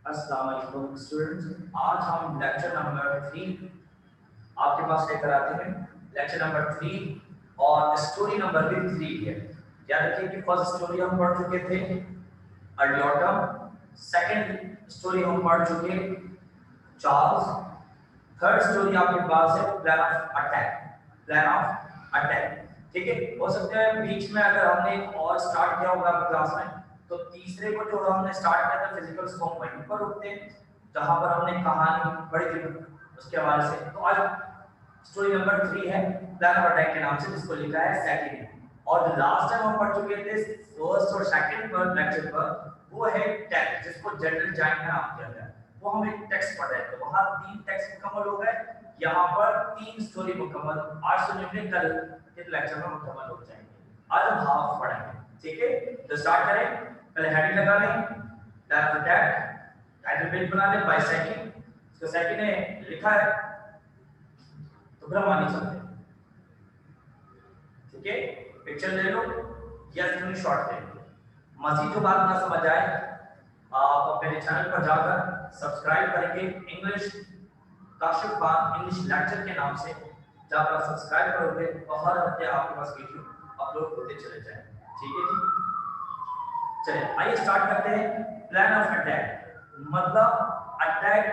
अस्सलाम वालेकुम स्टूडेंट्स, आज हम लेक्चर नंबर 3 आपके पास लेकर आते हैं। लेक्चर नंबर 3 और स्टोरी नंबर भी 3 है। याद रखिए कि फर्स्ट स्टोरी हम पढ़ चुके थे अर्ली ऑटम, सेकंड स्टोरी हम पढ़ चुके चार्ल्स, थर्ड स्टोरी आपके पास है plan of attack. Plan of attack, ठीक है। हो सकता है बीच में अगर हमने एक और स्टार्ट किया होगा क्लास में, तो तीसरे को जो हमने स्टार्ट किया था फिजिकल्स को हम वहीं पर रुकते हैं जहां पर हमने कहानी पढ़ी थी उसके हवाले से। तो आज स्टोरी नंबर 3 है प्लान ऑफ अटैक के नाम से, जिसको लिखा है सेकंड। और जो लास्ट टाइम हम पढ़ चुके थे फर्स्ट और सेकंड पर लेक्चर पर, वो है टेक्स्ट, जिसको जनरल जाइन का नाम दिया गया। वो हम एक टेक्स्ट पढ़ रहे थे, वहां 3 टेक्स्ट मुकम्मल हो गए, यहाँ पर 3 स्टोरी मुकम्मल। आज सुनिए कल के लेक्चर में मुकम्मल हो जाएंगे। आज हम हाफ पढ़ेंगे, ठीक है। तो स्टार्ट करें। पहले हेडिंग लगा लें, plan of attack, title page बना लें बाय सेकंड। इसको सेकंड ने लिखा है तो फिर हम आगे चलते हैं, ठीक है। पिक्चर ले लो या स्क्रीनशॉट ले लो। मजीद जो बात ना समझ आए आप मेरे चैनल पर जाकर सब्सक्राइब करेंगे, English Kashif Khan English lecture के नाम से। जब आप सब्सक्राइब करोगे तो हर हफ्ते आपके पास वीडियो अपलोड होते चले जाएंगे, ठीक है जी। चलिए आइए स्टार्ट करते हैं। प्लान ऑफ अटैक मतलब अटैक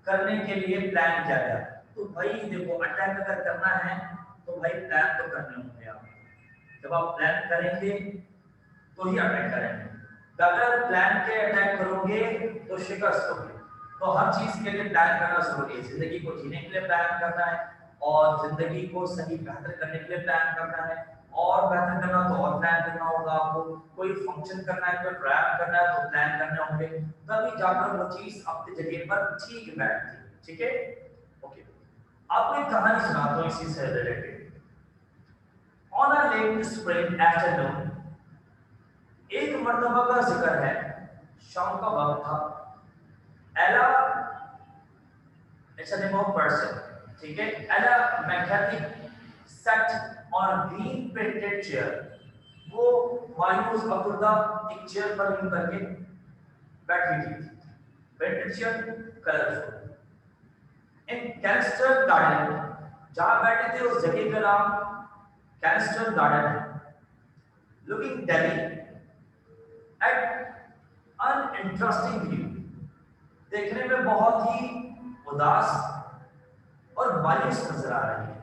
करने के लिए प्लान किया गया। तो भाई देखो, अटैक अगर करना है तो भाई प्लान तो करने होंगे। आप जब आप प्लान करेंगे तो ही अटैक करेंगे। अगर प्लान के अटैक करोगे तो शिकस्त होगी। तो हर चीज के लिए प्लान करना जरूरी है। जिंदगी को जीने के लिए प्लान करना है, और जिंदगी को सही बेहतर करने के लिए प्लान करना है, और बेहतर करना तो और प्लान करना होगा आपको। कोई फंक्शन करना है, कोई प्लान करना है तो प्लान करने होंगे, तभी जाकर वो चीज अपनी जगह पर ठीक बैठती है, ठीक है। ओके, आपको एक कहानी सुनाता हूँ इसी से related. On a late spring afternoon, एक मर्तबा का जिक्र है, शाम का वक्त था। एला, it's a name of person, ठीक है। एला mechanic sat on a green painted chair. वो मायूस अपुर्दा एक चेयर पर लेट करके बैठी थी। Painted chair, colourful. In canister garden, जहां बैठे थे उस जगह का नाम कैनिस्टर गार्डन है। Looking daily at uninteresting view, देखने में बहुत ही उदास और मायूस नजर आ रही है।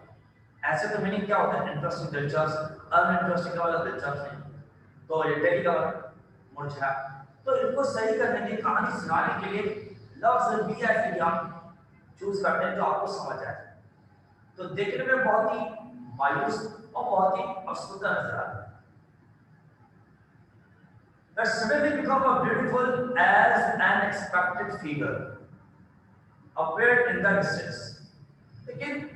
ऐसे तो मीनिंग क्या होता है? इंटरेस्टिंग, दिलचस्प। अनइंटरेस्टिंग का वाला दिलचस्प नहीं, तो ये डेली का वाला मुरझा। तो इनको सही करने की, कहानी सुनाने के लिए लफ्ज भी ऐसे हम चूज करते हैं जो आपको समझ आए। तो देखने में बहुत ही मायूस और बहुत ही अफसरदा नजर आ रहा है। That suddenly become a beautiful as unexpected figure appeared in the distance. लेकिन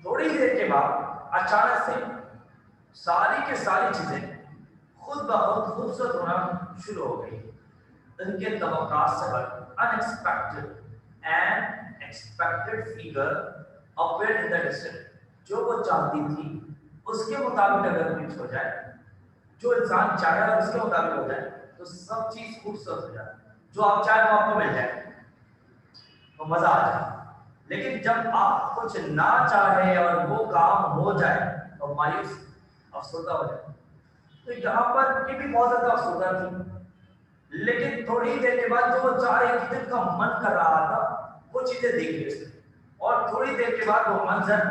थोड़ी देर के बाद अचानक से सारी के सारी चीजें खुद ब खुद खूबसूरत होना शुरू हो गई। उनके तवक्कात से बढ़ unexpected and expected figure appeared in the distance। जो वो चाहती थी उसके मुताबिक अगर कुछ हो जाए, जो इंसान चाहे अगर उसके मुताबिक हो जाए, तो सब चीज खूबसूरत हो जाए। जो आप चाहे वो आपको मिल जाए तो मजा आ जाए। लेकिन जब आप कुछ ना चाहे और वो काम हो जाए तो मायूस, अफसरदा हो जाए। तो यहाँ पर ये भी बहुत ज्यादा अफसरदा थी। लेकिन थोड़ी देर के बाद जो वो चाह रही थी, जिनका मन कर रहा था, वो चीजें देख ली उसने। और थोड़ी देर के बाद वो मंजर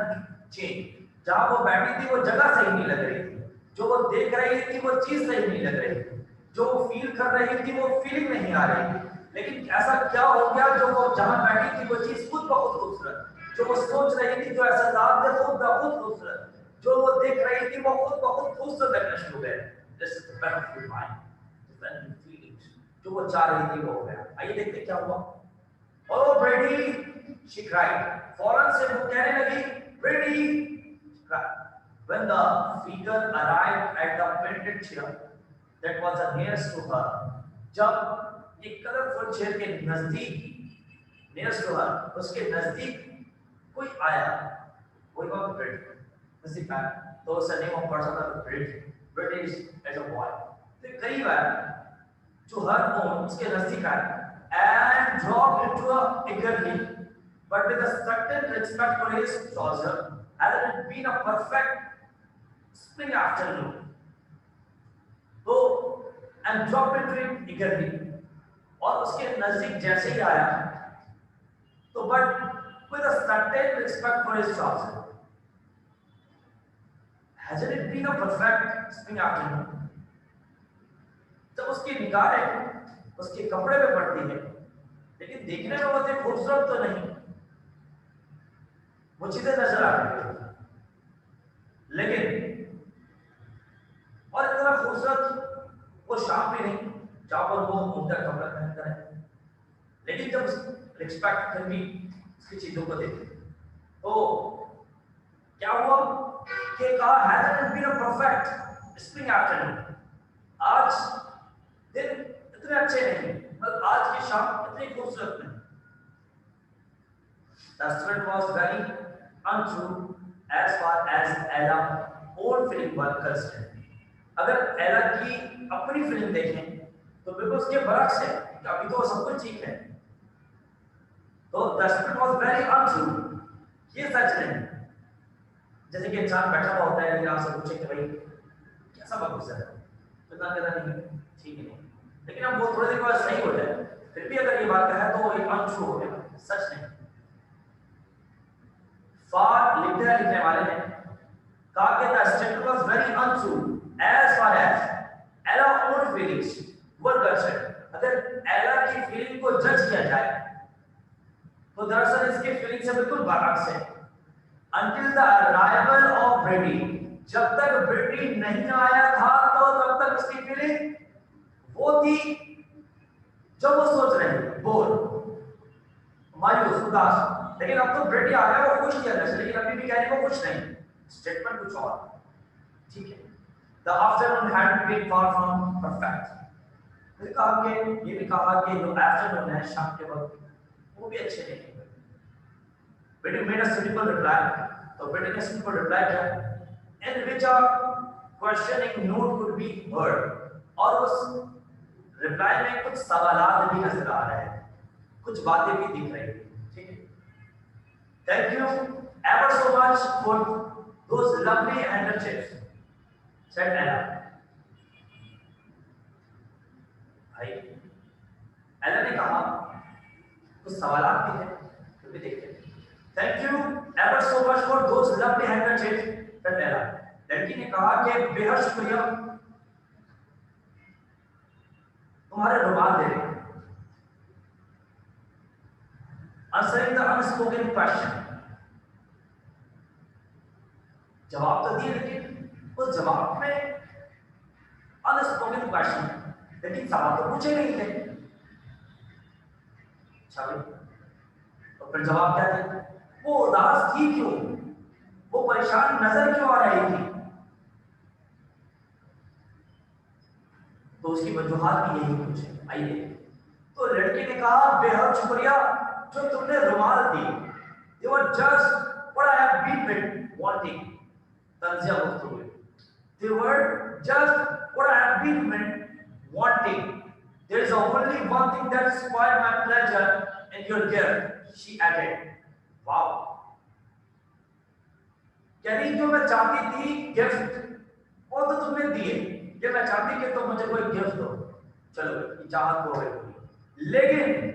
चेंज, जहां वो बैठी थी वो जगह सही नहीं लग रही थी, जो वो देख रही थी वो चीज सही नहीं लग रही थी, जो वो फील कर रही थी वो फीलिंग नहीं आ रही थी। लेकिन ऐसा क्या हो गया, जो वो जहां बैठी थी वो चीज खुद ब खुद खूबसूरत, जो वो सोच रही थी, जो एहसास थे खुद ब खुद खूबसूरत, जो वो देख रही थी वो खुद ब खुद खूबसूरत लगना शुरू हो गए। This is the benefit mind, different feelings. जो वो चाह रही थी वो हो गया। आइए देखते क्या हुआ। ओ ब्रेडी, शी क्राइड। फौरन से वो कहने लगी, ब्रेडी। When the figure arrived at the painted chair that was nearest to her, जब एक कलरफुल चेयर के नजदीक, nearest to her, उसके नजदीक कोई आया, वही बात ब्रेड नजदीक आया, तो उसका नेम ऑफ पर्सन था Brad. Brad is as a boy. तो कई बार to her own, उसके नजदीक आया, and dropped into a eagerly, but with a certain respect for his trouser, had it been a perfect spring afternoon. तो and dropped into it eagerly, और उसके नजदीक जैसे ही आया, तो but with a certain respect for his trouser. Hasn't it been a perfect spring afternoon? जब उसकी निगाहें उसके कपड़े पे पड़ती है, लेकिन देखने में बहुत ही खूबसूरत तो नहीं, वो चीजें नजर आ रही है, लेकिन और इतना खूबसूरत वो शाम भी नहीं जहां पर वो उल्टा कपड़ा पहनकर है, लेकिन जब रिस्पेक्ट करके उसकी चीजों को देखे, तो क्या हुआ कि कहा hasn't it been a perfect spring afternoon? आज दिन इतने अच्छे नहीं, मतलब आज की शाम इतनी खूबसूरत नहीं. The student was very untrue as far as Ella's own feeling was concerned. अगर एला की अपनी फीलिंग देखें तो बिल्कुल उसके बरक्स है कि अभी तो सब कुछ ठीक है. तो the student was very untrue, ये सच नहीं. जैसे कि इंसान बैठा हुआ होता है, आपसे पूछे कि भाई कैसा वक्त गुजरा है, तो ना कहता नहीं ठीक है, लेकिन अब वो थोड़ी देर बाद सही हो जाए, फिर भी अगर ये बात कहे तो ये अनट्रू हो गया, सच नहीं. फार लिखने वाले ने कहा कि the statement was very untrue as far as Ella's own feelings were concerned. अगर एला की फीलिंग को जज किया जाए तो दरअसल इसकी फीलिंग से बिल्कुल बरअक्स है. Until the arrival of Brady, जब तक ब्रेडी नहीं आया था तो तब तक उसकी फीलिंग वो थी जब वो सोच रहे हैं बोर, मायूस, उदास. लेकिन अब तो ब्रेडी आ गया, वो खुश किया था, लेकिन अभी भी कह रही वो खुश नहीं. स्टेटमेंट कुछ और, ठीक है. The afternoon had been far from perfect. फिर कहा कि ये भी कहा कि जो आफ्टरनून है, शाम के वक्त, वो भी अच्छे नहीं. Brady made a simple reply. तो Brady ने simple reply किया, in which a questioning note could be heard. और उस reply में कुछ सवालात भी नजर आ रहे हैं, कुछ बातें भी दिख रही हैं, ठीक है. Thank you ever so much for those lovely handkerchiefs, said Ella. भाई, Ella ने कहा कुछ सवालात भी हैं, तो भी देखते हैं. Thank you ever so much for those lovely handkerchiefs, said Ella. लड़की ने कहा कि बेहद शुक्रिया तुम्हारे रुमाल देने. Answering the unspoken question. जवाब तो दिए, लेकिन उस जवाब में unspoken question, लेकिन सवाल तो पूछे नहीं थे. अच्छा भाई, तो फिर जवाब क्या दिया? वो उदास थी क्यों, वो परेशान नजर क्यों आ रही थी? तो उसकी वजूहात भी यही कुछ है. आइए, तो लड़की ने कहा बेहद शुक्रिया जो तुमने रुमाल दी. You were just what I have been wanting. तंजिया गुफ्तगू. They were just what I have been wanting. There is only one thing that spoiled my pleasure in your gift, she added. Wow. यानी जो मैं चाहती थी gift, वो तो तुमने दिए. ये मैं चाहती कि तुम मुझे कोई गिफ्ट दो, चलो चाहत हो गई, लेकिन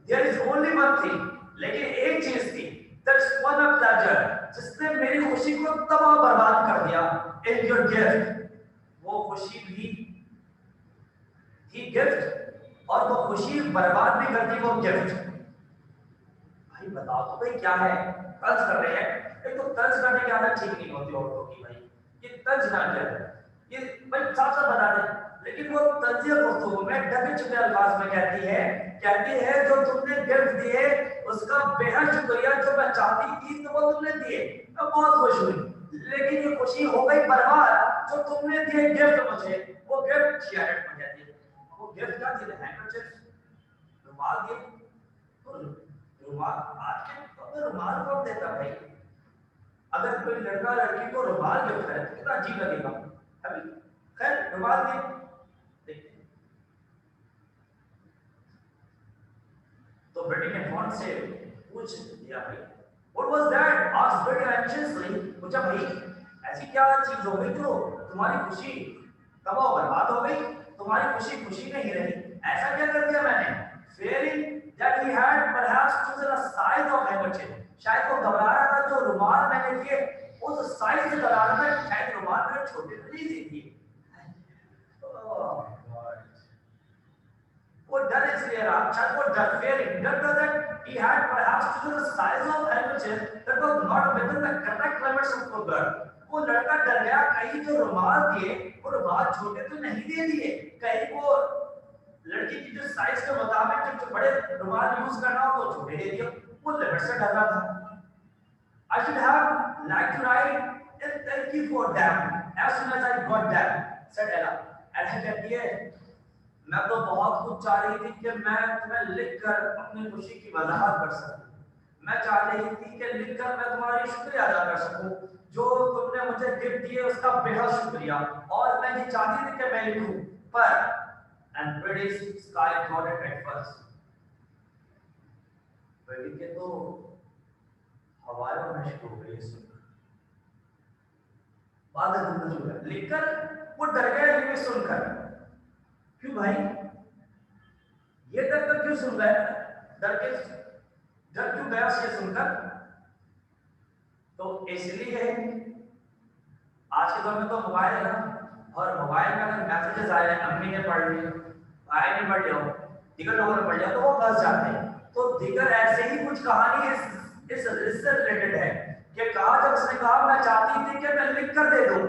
there is only one thing, लेकिन एक चीज थी, that spoiled my pleasure, जिसने मेरी खुशी को तबाह बर्बाद कर दिया. in your gift, वो खुशी भी थी गिफ्ट, और वो खुशी बर्बाद भी करती वो गिफ्ट. भाई बताओ तो भाई क्या है, तर्ज कर रहे हैं. एक तो तर्ज करने की आदत ठीक नहीं होती औरतों की. भाई ये तर्ज ना क्या है, ये भाई साफ साफ बता दें. लेकिन वो तंजिया गुफ्तगू में ढके चुके अल्फाज में कहती है जो तुमने गिफ्ट दिए उसका बेहद शुक्रिया, जो मैं चाहती थी तो वो तुमने दिए, मैं बहुत खुश हुई, लेकिन ये खुशी हो गई बर्बाद जो तुमने दिए गिफ्ट मुझे. वो गिफ्ट शेयर में कहती है, वो गिफ्ट क्या दिया? हैंडकरचिप, रुमाल दिए. तो रुमाल आज के तो रुमाल कौन देता भाई? अगर कोई लड़का लड़की को रुमाल गिफ्ट करे तो कितना अजीब लगेगा. अभी खैर रुमाल दिए. तो बेटी ने फोन से पूछ दिया भाई, What was that? Asked Betty anxiously. पूछा भाई ऐसी क्या चीज हो गई जो तुम्हारी खुशी तबाह बर्बाद हो गई, तुम्हारी खुशी खुशी नहीं रही, ऐसा क्या कर दिया मैंने? Fearing that he had perhaps chosen a size of handkerchief. शायद वो घबरा रहा था जो रुमाल मैंने लिए उस साइज से घबरा रहा था, शायद रुमाल मेरे छोटे तो नहीं दिए। वो डर इसलिए रहा, शायद वो डर fearing डर था that he had perhaps chosen a size of handkerchief that was not within the correct limits of the girl. वो लड़का डर गया कहीं जो रुमाल दिए वो रुमाल छोटे तो नहीं दे दिए, कहीं वो लड़की की जो साइज के मुताबिक जो बड़े रुमाल यूज करना हो तो छोटे दे दिए, वो लिमिट से डर रहा था। I should have liked to write a thank you for them as soon as I got them, said Ella. Ella कहती है मैं तो बहुत कुछ चाह रही थी कि मैं तुम्हें लिखकर अपनी खुशी की वजाहत कर सकूं, मैं चाह रही थी कि लिखकर मैं तुम्हारी शुक्रिया अदा कर सकूं, जो तुमने मुझे गिफ्ट दिए उसका बेहद शुक्रिया, और मैं ये चाहती थी कि मैं लिखूं, पर and British sky got it at first. बेटी के तो हवाएं उड़ना शुरू हो गई सुनकर, बादल धुंधले हो गए, लिखकर वो डर गया ये सुनकर। क्यों भाई ये डर कर क्यों सुन गए, डर क्यों गया ये सुनकर? तो इसलिए आज के दौर में तो मोबाइल है ना, और मोबाइल में अगर मैसेजेस आए हैं, अम्मी ने पढ़ लिया, भाई ने पढ़ लिया, दिगर लोगों ने पढ़ लिया, तो वो फंस जाते हैं। तो दिगर ऐसे ही कुछ कहानी इससे रिलेटेड है कि कहा जब उसने कहा मैं चाहती थी कि मैं लिख कर दे दूं,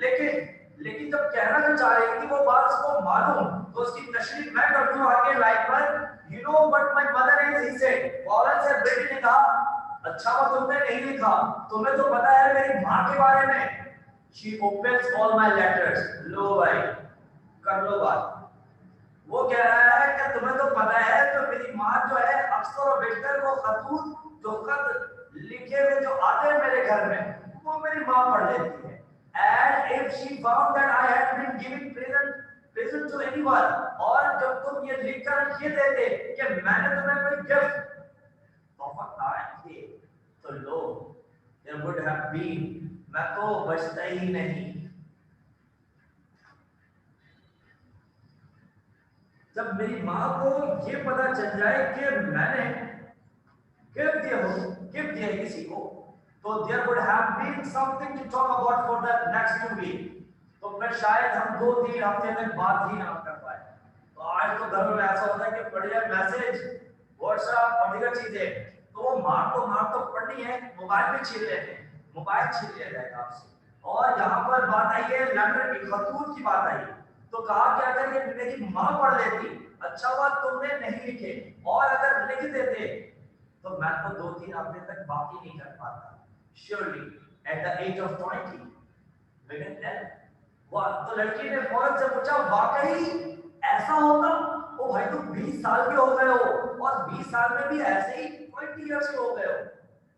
लेकिन जब कहना जो चाह रही थी वो बात उसको मालूम, तो उसकी तशरीह मैं कर दूं आगे लाइक पर, you know what my mother is, he said, फौरन से बेटी ने कहा अच्छा वो तुमने नहीं लिखा, तुम्हें तो पता है मेरी माँ के बारे में। She opens all my letters. लो भाई कर लो बात। वो कह रहा है कि तुम्हें तो पता है तो मेरी माँ जो है अक्सर और बेशतर वो खतूत जो खत लिखे हुए जो आते हैं मेरे घर में वो मेरी माँ पढ़ लेती है। And if she found that I had been giving present to anyone, और जब तुम ये लिखकर ये देते कि मैंने तुम्हें कोई गिफ्ट तो लो there would have been, मैं तो बचता ही नहीं। जब मेरी माँ को ये पता चल जाए कि मैंने गिफ्ट दिया किसी को, तो there would have been something to talk about for the next 2 weeks, तो फिर शायद हम 2-3 हफ्ते तक बात ही ना कर पाए। तो आज तो घर में ऐसा होता है कि बढ़िया मैसेज व्हाट्सएप और दीगर चीजें, तो वो मार तो पढ़नी है, मोबाइल पे छीन लेते हैं, मोबाइल छीन लिया जाएगा आपसे। और यहाँ पर बात आई है लंदन की खतूत की बात आई, तो कहा कि अगर ये मेरी माँ पढ़ लेती, अच्छा हुआ तुमने नहीं लिखे, और अगर लिख देते तो मैं तो 2-3 हफ्ते तक बात ही नहीं कर पाता। Surely at the age of 20 begin then, तो लड़की ने फौरन से पूछा वाकई ऐसा होता? ओ भाई तुम 20 साल के हो गए हो, और 20 साल में भी ऐसे ही 20 years के हो गए हो,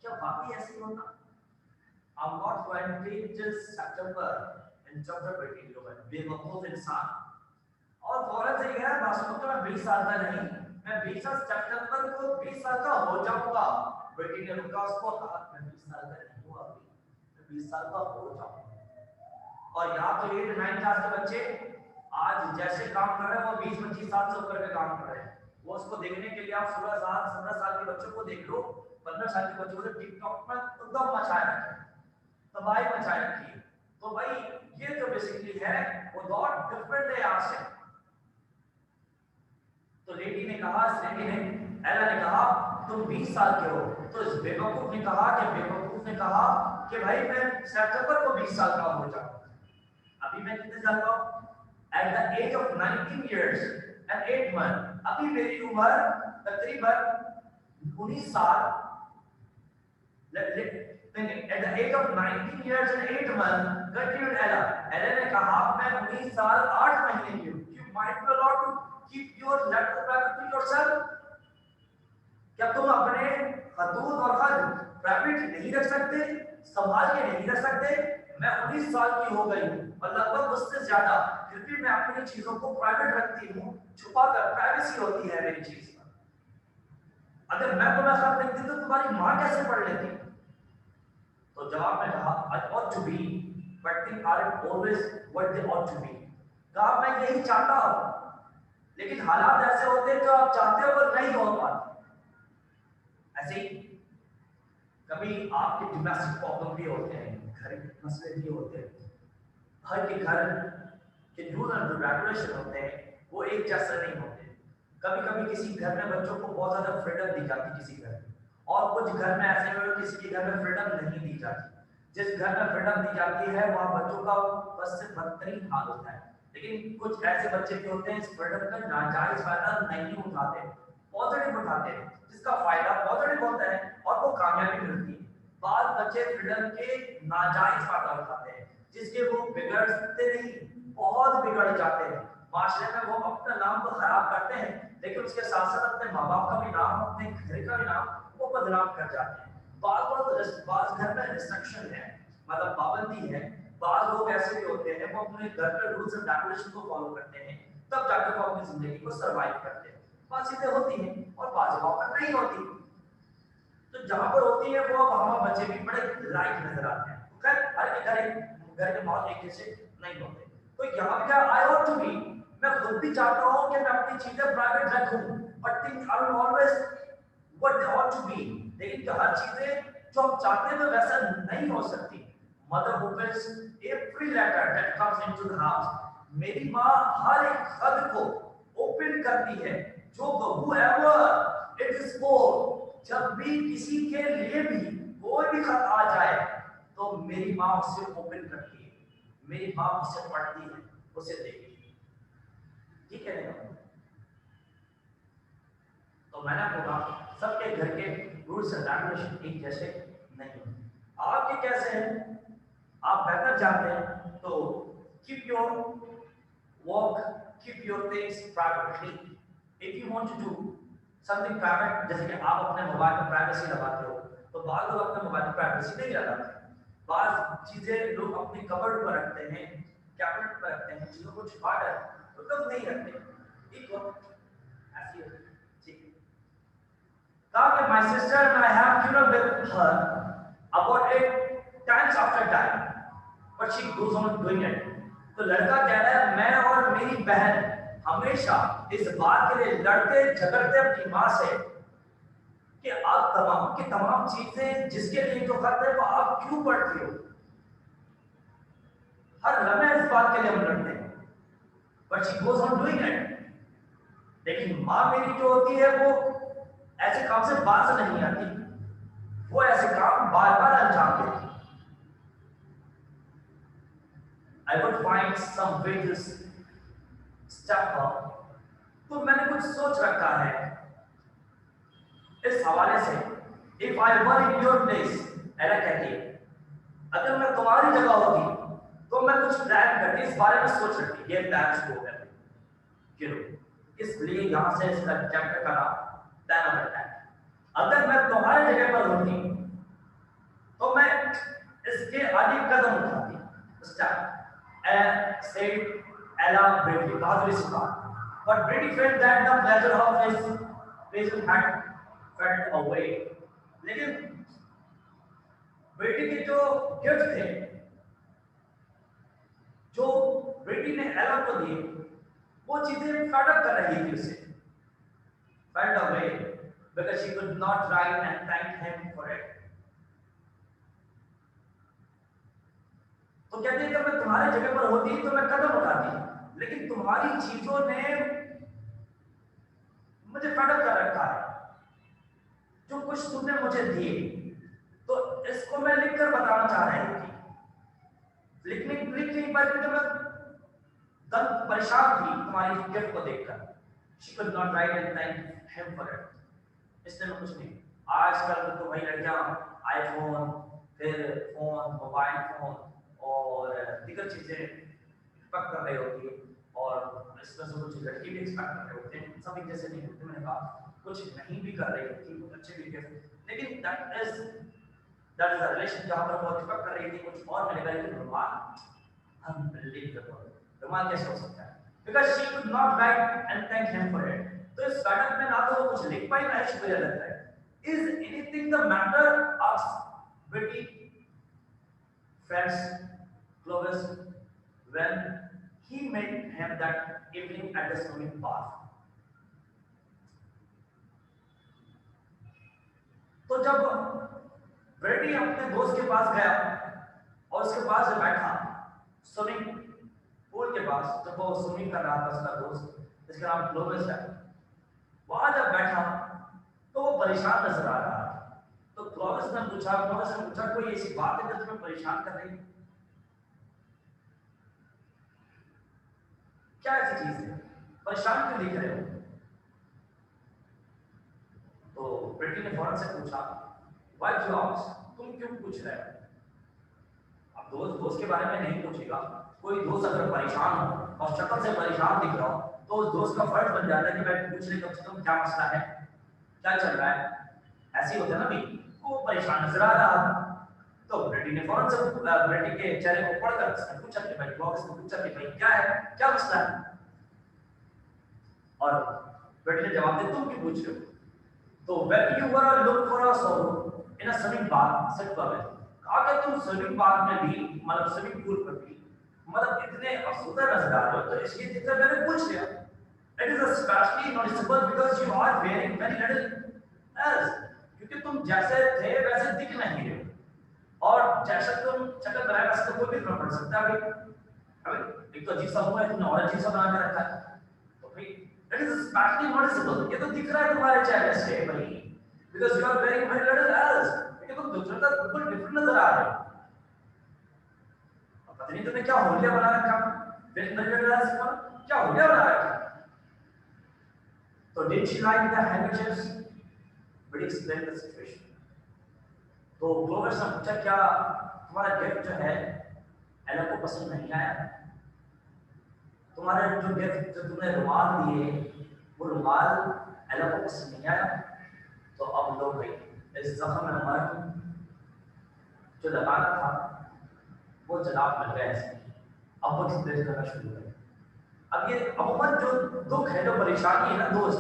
क्या वाकई ऐसे ही होता? I'm not 20 till September in chapter 21, बेवकूफ इंसान। और फौरन से कह बासु तो मैं 20 साल का नहीं, मैं 20 सितंबर को 20 साल का हो जाऊंगा। बेटी ने रुका, उसको कहा मैं 20 साल का नहीं हूँ अभी, मैं 20 साल का हो जाऊंगा। और यहाँ तो 8-9 क्लास के बच्चे आज जैसे काम कर रहे हैं वो 20-25 साल से ऊपर के काम कर रहे हैं। वो उसको देखने के लिए आप 16-17 साल के बच्चों को देख लो, 15 साल के बच्चों को टिकटॉक पर एकदम मचाए रखे, तबाही मचाए रखी है। तो भाई ये जो बेसिकली है वो दौर डिफरेंट है यहाँ से। तो लेडी ने कहा, एला ने कहा तुम 20 साल के हो, तो इस बेवकूफ ने कहा कि भाई मैं सितंबर को 20 साल का हो जाऊंगा। अभी मैं कितने साल का हूं? At the age of 19 years and 8 months, अभी मेरी उम्र तकरीबन 19 साल। At the age of 19 years and 8 months, continued Ella. Ella ने कहा मैं 19 साल 8 महीने की हूँ। You might be allowed to keep your letter private to yourself. क्या तुम अपने खतूत और खत प्राइवेट नहीं रख सकते, संभाल के नहीं रख सकते? मैं 19 साल की हो गई हूँ और लगभग उससे ज्यादा, फिर भी मैं अपनी चीजों को प्राइवेट रखती हूँ, छुपा कर, प्राइवेसी होती है मेरी चीज। अगर मैं तुम्हें खत लिखती तो तुम्हारी माँ कैसे पढ़ लेती? तो जवाब में कहा I ought to be, but things aren't always what they ought to be. कहा मैं यही चाहता हूँ, लेकिन हालात ऐसे होते हैं जो आप चाहते हो पर नहीं हो पाते। ऐसे ही कभी आपके डोमेस्टिक प्रॉब्लम भी होते हैं, घर के मसले भी होते हैं, हर के घर के रूल एंड रेगुलेशन होते हैं, वो एक जैसे नहीं होते। कभी कभी किसी घर में बच्चों को बहुत ज्यादा फ्रीडम दी जाती किसी घर में, और कुछ घर में ऐसे में किसी के घर में फ्रीडम नहीं दी जाती। जिस घर में फ्रीडम दी जाती है वहां बच्चों का बस से बदतरीन हाल होता है, लेकिन कुछ ऐसे बच्चे भी होते हैं इस फ्रीडम का नाजायज फायदा नहीं उठाते, पॉजिटिव उठाते हैं, जिसका फायदा पॉजिटिव होता है और वो कामयाबी मिलती है। बाद बच्चे फ्रीडम के नाजायज फायदा उठाते हैं, जिसके वो बिगड़ते नहीं, बहुत बिगड़ जाते हैं। माशरे में वो अपना नाम तो खराब करते हैं, लेकिन उसके साथ साथ अपने माँ बाप का भी नाम, अपने घर का भी नाम वो बदनाम कर जाते हैं। बाज घर में रिस्ट्रिक्शन है, मतलब पाबंदी है। बाज लोग ऐसे भी होते हैं वो अपने घर के रूल्स एंड रेगुलेशन को फॉलो करते हैं, तब जाकर वो अपनी जिंदगी को सरवाइव करते हैं। बात चीजें होती हैं और बाज जगहों पर नहीं होती, तो जहां पर होती है वो वहां बच्चे भी बड़े लाइक नजर आते हैं। तो खैर हर घर के माहौल एक जैसे नहीं होते। तो यहाँ पे क्या आई वांट टू बी, मैं खुद भी चाहता हूँ कि मैं अपनी चीजें प्राइवेट रखूं, but things are always what they ought to be. लेकिन हर चीजें जो हम चाहते हैं तो वैसा नहीं हो सकती। Mother opens every letter that comes into the house. मेरी माँ हर एक खत को ओपन करती है जो whoever it is for। जब भी किसी के लिए भी कोई भी खत आ जाए तो मेरी माँ उसे ओपन करती है, मेरी माँ उसे पढ़ती है, उसे देखती है। ठीक है ना? तो मैंने बोला सबके घर के रूल्स एंड रेगुलेशन एक जैसे नहीं होते। आपके कैसे हैं आप बेहतर जानते हैं, तो keep your work, keep your things privately. If you want to do something private, जैसे कि आप अपने मोबाइल में प्राइवेसी लगाते हो, तो बाद लोग अपने मोबाइल में प्राइवेसी नहीं लगाते। बाद चीजें लोग अपनी कबर्ड पर रखते हैं, कैबिनेट पर रखते हैं, चीजों को छुपा कर तो लोग नहीं रखते। ठीक हो ऐसी हो, ठीक। कहा कि my sister and I have quarreled with her about it times after time, but she goes on doing it. तो लड़का कह रहा है मैं और मेरी बहन हमेशा इस बात के लिए लड़ते झगड़ते अपनी माँ से कि आप तमाम की तमाम चीजें जिसके लिए जो करते हैं वो आप क्यों पढ़ती हो। हर लम्हे इस बात के लिए हम लड़ते हैं, but she goes on doing it। लेकिन माँ मेरी जो होती है वो ऐसे काम से बाज नहीं आती, वो ऐसे काम बार बार अंजाम देती। I would find some way to step up। तो मैंने कुछ सोच रखा है इस हवाले से। If I were in your place, ऐसा कहती है, अगर मैं तुम्हारी जगह होती तो मैं कुछ प्लान करती, इस बारे में सोच रखती, ये प्लान को करती क्यों, इसलिए यहां से इसका चैप्टर का नाम प्लान ऑफ अटैक। अगर मैं तुम्हारी जगह पर होती तो मैं इसके आगे कदम उठाती। स्टेप said Ella bravely, बहादुरी से कहा। But Brady felt that the pleasure of his vision had faded away। लेकिन बेटी के जो गिफ्ट थे, जो बेटी ने एला को दिए, वो चीजें फैडअप कर रही थी उसे, faded away because she could not write and thank him for it। तो कहते हैं कि मैं तुम्हारे जगह पर होती तो मैं कदम उठाती, लेकिन तुम्हारी चीजों ने मुझे फटक कर रखा है। जो कुछ तुमने मुझे दिए तो इसको मैं लिखकर बताना चाह रही थी, लिख नहीं पाई क्योंकि मैं परेशान थी तुम्हारी गिफ्ट को देखकर। She could not write and thank him for it। इसलिए मैं कुछ नहीं। आजकल तो वही लड़कियां आईफोन, फिर फोन, मोबाइल फोन और दीगर चीजें एक्सपेक्ट कर रही होती है, और इसमें से कुछ लड़की भी एक्सपेक्ट कर रहे होते हैं, सब एक जैसे नहीं होते। मैंने कहा कुछ नहीं भी कर रही होती, कुछ अच्छे भी गिफ्ट, लेकिन दैट इज द रिलेशन जहां पर वो एक्सपेक्ट कर रही थी कुछ और मिलेगा, लेकिन रुमाल अनबिलीवेबल। रुमाल कैसे हो सकता है? Because she could not write and thank him for it। तो इस स्टार्टअप में ना तो वो कुछ लिख पाई ना ही मुझे लगता है। Is anything the matter asked बेटी friends Clovis when he met him that evening at the swimming bath. तो जब ब्रेडी अपने दोस्त के पास गया और उसके पास जब बैठा स्विमिंग पूल के पास, जब वो स्विमिंग कर रहा था उसका दोस्त जिसका नाम क्लोविस है, वहां जब बैठा तो वो परेशान नजर आ रहा था। तो क्लोविस ने पूछा कोई ऐसी बात है जो तुम्हें परेशान कर रही है? क्या ऐसी चीज है, परेशान क्यों दिख रहे हो? तो ब्रेडी ने फौरन से पूछा व्हाई यू आस्क, तुम क्यों पूछ रहे हो? अब दोस्त के बारे में नहीं पूछेगा। कोई दोस्त अगर परेशान हो और शक्ल से परेशान दिख रहा हो तो उस दोस्त का फर्ज बन जाता है कि मैं पूछ ले कम से कम क्या मसला है, क्या चल रहा है। ऐसे ही होता है ना भाई, वो परेशान नजर आ रहा था। तो ब्रेडी ने फौरन से ब्रेडी के चेहरे को पढ़कर उसने पूछा कि भाई क्लॉविस ने पूछा कि भाई क्या है, क्या मसला है? और ब्रेडी ने जवाब दिया तुम क्यों पूछ रहे हो? तो when you were look for a sorrow in a swimming bath, said Clovis, कहा कि तुम स्विमिंग बाथ में भी, मतलब स्विमिंग पूल पर भी, मतलब इतने अफसरदा नजर आ रहे हो, तो इसलिए जितना मैंने पूछ लिया। It is especially noticeable because you are wearing very little else, क्योंकि तुम जैसे थे वैसे दिख नहीं रहे हो, और जैसे तुम शक्ल बनाए वैसे तो कोई भी ना पड़ सकता है। अभी एक तो अजीब सा हुआ है, तुमने और अजीब सा बना के रखा है, तो भाई it is especially noticeable, ये तो दिख रहा है तुम्हारे चेहरे से भाई, because you are wearing very little else, क्योंकि तुम दूसरे का बिल्कुल डिफरेंट नजर आ रहे हो। अब पता नहीं तुमने क्या होलिया बना रखा, very little else का क्या होलिया बना रखा। तो did she like the handkerchiefs? But explain the situation. तो क्लोविस ने पूछा क्या तुम्हारा गिफ्ट जो है एला को पसंद नहीं आया? तुम्हारे जो गिफ्ट जो तुमने रुमाल दिए वो रुमाल एला को पसंद नहीं आया? तो अब लोग भाई इस जख्म में मर जो लगाना था वो जनाब मिल गया ऐसे, अब वो एक्सप्रेस करना शुरू कर। अब ये अमूमन जो दुख है, जो परेशानी है ना, दोस्त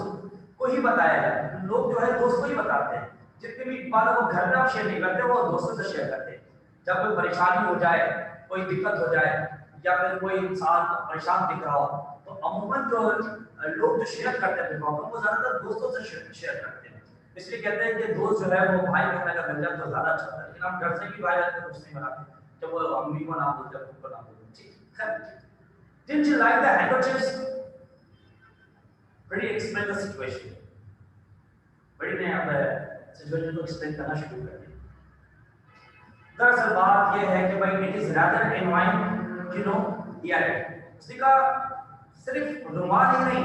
को ही बताया है। लोग जो है दोस्त को ही बताते हैं, जितनी भी बातें वो घर में आप शेयर नहीं करते वो दोस्तों से शेयर करते हैं। जब कोई परेशानी हो जाए, कोई दिक्कत हो जाए, या फिर कोई इंसान परेशान दिख रहा हो, तो अमूमन जो लोग जो शेयर करते हैं प्रॉब्लम वो ज्यादातर दोस्तों से शेयर करते हैं। इसलिए कहते हैं कि दोस्त जो है वो भाई बहन का मिल जाए तो ज्यादा अच्छा है, लेकिन हम घर से भी भाई बहन को कुछ नहीं बनाते, जब वो अम्मी को नाम बोलते हैं उनको नाम बोलते हैं। Didn't you like the handkerchiefs? Brady explained the situation. Brady ने अब सिचुएशन को एक्सप्लेन करना शुरू कर दिया। दरअसल बात यह है कि भाई it is rather annoying, you know, yeah. उसने कहा सिर्फ रुमाल ही नहीं,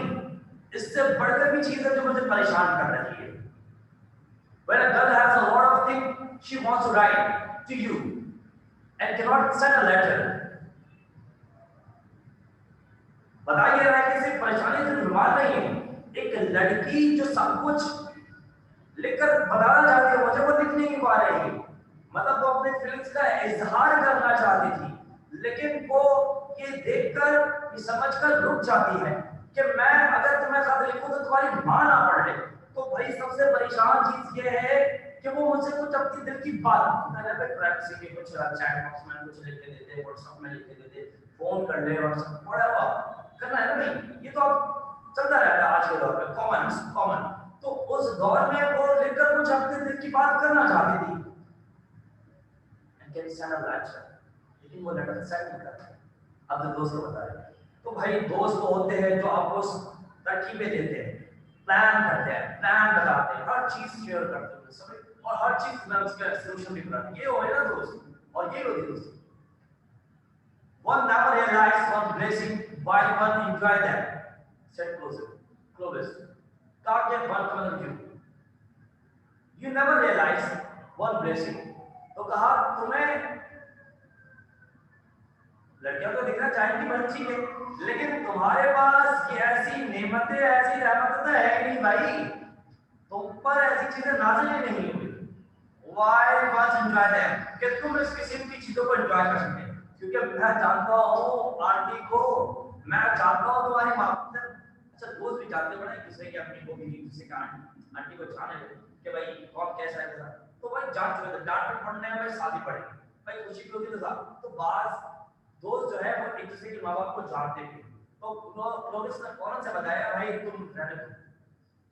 इससे बढ़कर भी चीज है जो मुझे परेशान कर रही है। When a girl has a lot of things she wants to write to you and cannot send a letter. बताइए रहा है कि सिर्फ परेशानी सिर्फ रुमाल नहीं है, एक लड़की जो सब कुछ लिखकर बताना चाहती है मुझे, वो लिख नहीं पा रही, मतलब वो अपने फीलिंग्स का इजहार करना चाहती थी, लेकिन वो ये देखकर ये समझकर रुक जाती है कि मैं अगर तुम्हें खत लिखूं तो तुम्हारी मां ना पढ़ ले। तो भाई सबसे परेशान चीज ये है कि वो मुझसे कुछ अपनी दिल की बात प्राइवेसी के कुछ चैट बॉक्स में कुछ लिख के देते, व्हाट्सएप में लिख के देते, फोन कर ले और सब बड़ा करना है ना भाई, ये तो अब चलता रहता है आज के दौर में, कॉमन। तो उस दौर में वो लेकर कुछ अपने दिल की बात करना चाहती थी, लेकिन वो लेटर सेंड नहीं करता। अब तो दोस्त को बता रहे, तो भाई दोस्त तो होते हैं जो आपको तरकीबें देते हैं, प्लान करते हैं, प्लान बताते हैं, हर चीज शेयर करते हैं सब, और हर चीज में उसका सॉल्यूशन भी बताते हैं। ये हो ना दोस्त, और ये होती दोस्त। One never realized one blessing while one enjoy them, said Clovis. Target one common view. You never realize one blessing. तो कहा तुम्हें लड़कियों को दिखना चाहेंगी भाई ठीक है, लेकिन तुम्हारे पास ये ऐसी नेमतें, ऐसी रहमतें है नहीं भाई, तुम पर ऐसी चीजें नाज़िल ही नहीं हुई। While one enjoy them, कि तुम इस किस्म की चीजों को एंजॉय कर सकते, क्योंकि मैं जानता हूँ आंटी को, मैं जानता हूँ तुम्हारी माँ को, अच्छा दोस्त भी जानते बड़े दूसरे की अपनी को भी दूसरे का आंटी को जाने कि भाई कौन कैसा है कैसा, तो भाई जान चुके थे डांट पर पड़ने में भाई शादी पड़ेगी भाई खुशी भी होती तो बात दोस्त जो है वो एक दूसरे के माँ बाप को जानते थे, तो उन्होंने इसने फौरन से बताया भाई तुम रहने दो,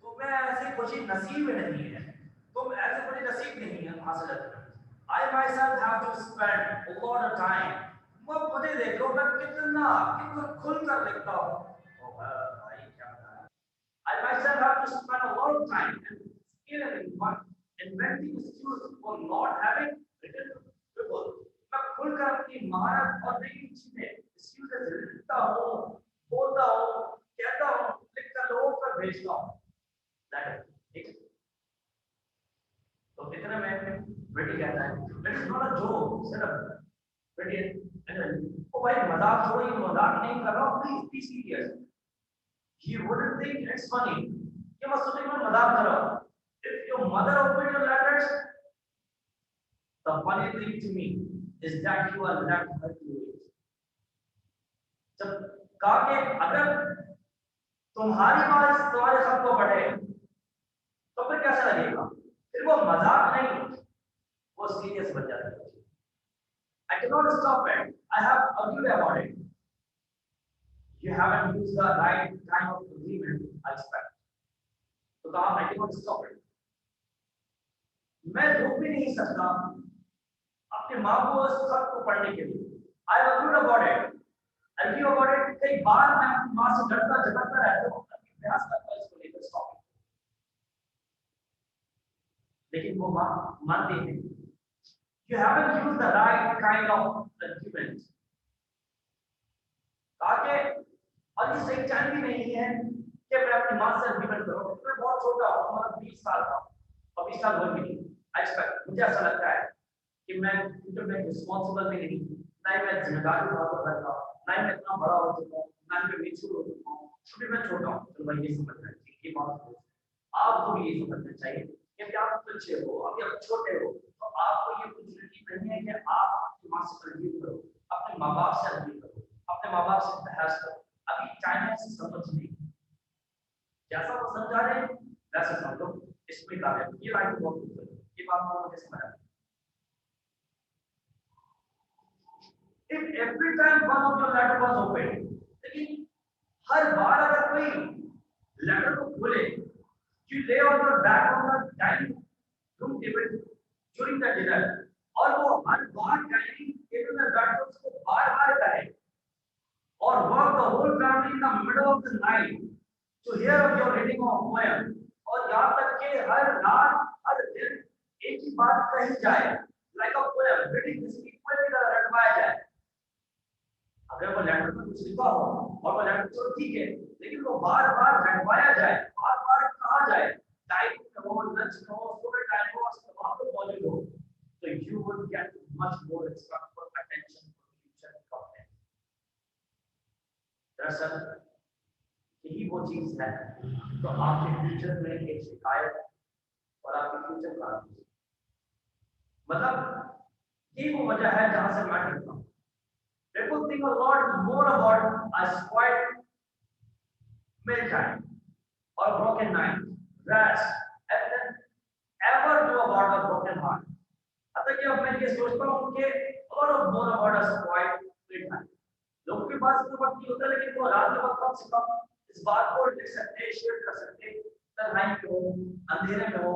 तुम्हें ऐसी खुशी नसीब नहीं है, तुम ऐसे खुशी नसीब नहीं है हासिल करना। I myself have to spend a lot of time, वो मुझे देखो मैं कितना कितना खुलकर लिखता हूँ, भाई क्या बताया, I myself have to spend a lot of time and skill and inventing excuses for not having written people, मैं खुलकर अपनी महारत और नई चीजें excuses लिखता हूँ, बोलता हूँ, कहता हूँ, लिखकर लोगों पर भेजता हूँ। तो कितने में बेटी कहता है it is not a joke सिर्फ बेटी ओ भाई मजाक छोड़ो, ये मजाक नहीं कर रहा हूं, please be serious, he wouldn't think it's funny, ये मत सोचो मैं मजाक कर रहा हूं, if your mother open your letters the funny thing to me is that you are left her to it, जब कहा कि अगर तुम्हारी बात तुम्हारे सबको पढ़े तो फिर कैसा लगेगा, फिर वो मजाक नहीं वो सीरियस बन जाता है। I cannot stop it. I have argued about it. You haven't used the right kind of agreement, I expect. तो कहा I cannot stop it. मैं रोक भी नहीं सकता अपने माँ को सब को पढ़ने के लिए। I have argued about it. Argue about it. कई बार मैं अपनी माँ से डरता झगड़ता रहता हूँ, प्रयास करता हूँ इसको लेकर stop it. लेकिन वो माँ मानती नहीं। You haven't used the right kind of argument. ताकि और ये सही टाइम भी नहीं है कि मैं अपनी माँ से आर्गुमेंट करूँ, मैं बहुत छोटा हूँ, मतलब 20 साल का हूँ, और 20 साल हो भी नहीं। मुझे ऐसा लगता है कि मैं रिस्पॉन्सिबल भी नहीं, ना ही मैं जिम्मेदारी उठा सकता हूँ, ना ही मैं इतना बड़ा हो चुका हूँ, ना ही मैं मेच्योर हो चुका हूँ, अभी मैं छोटा हूँ। तो भाई ये समझना चाहिए, ये बात आपको भी ये समझना चाहिए कि आप बच्चे हो, अभी आप छोटे हो, तो आपको ये अपॉर्चुनिटी नहीं है कि आप अपनी माँ से आर्ग्यू करो, अपने माँ बाप से आर्ग्यू करो, अपने माँ बाप से बहस करो, अभी टाइम है समझ नहीं, जैसा वो समझा रहे हैं वैसे समझो, इसमें कामयाब ये लाइन बहुत खूबसूरत है, ये बात को मुझे समझ आ रही है। If every time one of your letter was open, लेकिन हर बार अगर कोई लेटर को खोले, you lay on your back on the dining room table during the dinner, और वो हर बार डाइनिंग टेबल में बैठ कर उसको बार-बार कहे, और work the whole family in the middle of the night to hear of your reading of poem, और यहाँ तक कि हर रात हर दिन एक ही बात कही जाए, like a poem, reading this poem की तरह रटवाया जाए। अगर वो लेटर में कुछ लिखा हो और वो लेटर तो ठीक है, लेकिन वो बार-बार रटवाया जाए, बार-बार कहा जाए, टाइम में हो, लंच में हो, सोने टाइम हो, वहाँ पे मौजूद हो, तो you would get much more respect for attention for future content. दरअसल यही वो चीज है तो आपके फ्यूचर में एक शिकायत और आपके फ्यूचर का मतलब ये वो वजह है जहां से मैं कहता हूँ people think a lot more about a spoiled milk time or broken night rest and then ever do about a broken heart. अतः कि अब मैं ये सोचता हूँ कि a lot more about a spoiled milk time. लोगों के पास तो वक्त नहीं होता, लेकिन वो रात के वक्त कम से कम इस बात को लिख सकते, शेयर कर सकते, तन्हाई में हो, अंधेरे में हो,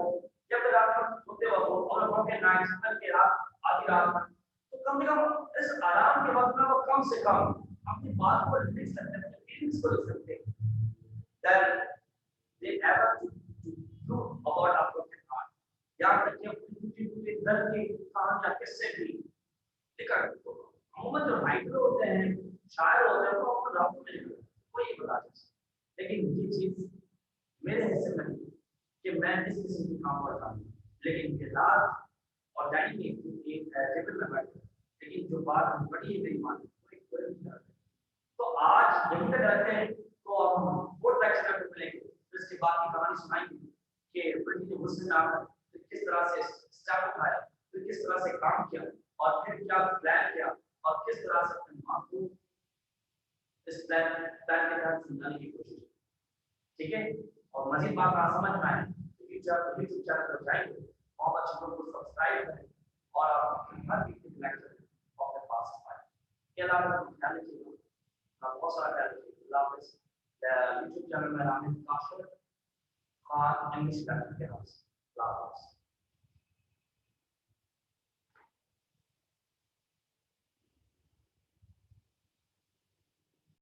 या फिर रात को सोते वक्त हो, और ब्रोकन नाइट्स के रात आधी रात में, तो कम से कम इस आराम के वक्त में वो कम से कम अपनी बात को लिख सकते हैं, अपनी फीलिंग्स को लिख सकते हैं। Then they ever do about a broken heart. यहाँ तक कि अपने दर्द की कहानियाँ किस्से भी लिखा करते हैं। अमूमन जो राइटर होते हैं, शायर होते हैं, वो अपने रातों में लिखते हैं, वो ये बता देते हैं। लेकिन ये चीज मेरे हिस्से में नहीं कि मैं इस किस्म की काम करता हूँ, लेकिन ये रात और डाइनिंग एक टेबल में बैठे, लेकिन जो बात हम बड़ी है मेरी मान वो एक बड़ी बात है। तो आज यहीं तक रहते हैं, तो हम वो लेक्चर में मिलेंगे, तो इसके बाद की कहानी सुनाएंगे कि ब्रिटिश ने मुस्लिम आकर किस तरह से स्टेप उठाया, फिर किस तरह से काम किया, और फिर क्या प्लान किया, और किस तरह से अपने माँ को इस प्लान के तहत समझाने की कोशिश की। ठीक है। और मजीद बात आप समझ में आए यूट्यूब चैनल पर जाएंगे और बच्चों को सब्सक्राइब करें और आप हर वीक के लेक्चर अपने पास पाएं। के अलावा ध्यान रखिएगा, आप बहुत सारा ख्याल रखिएगा। यूट्यूब चैनल में नाम है काशिफ खान इंग्लिश लैंग्वेज के नाम से।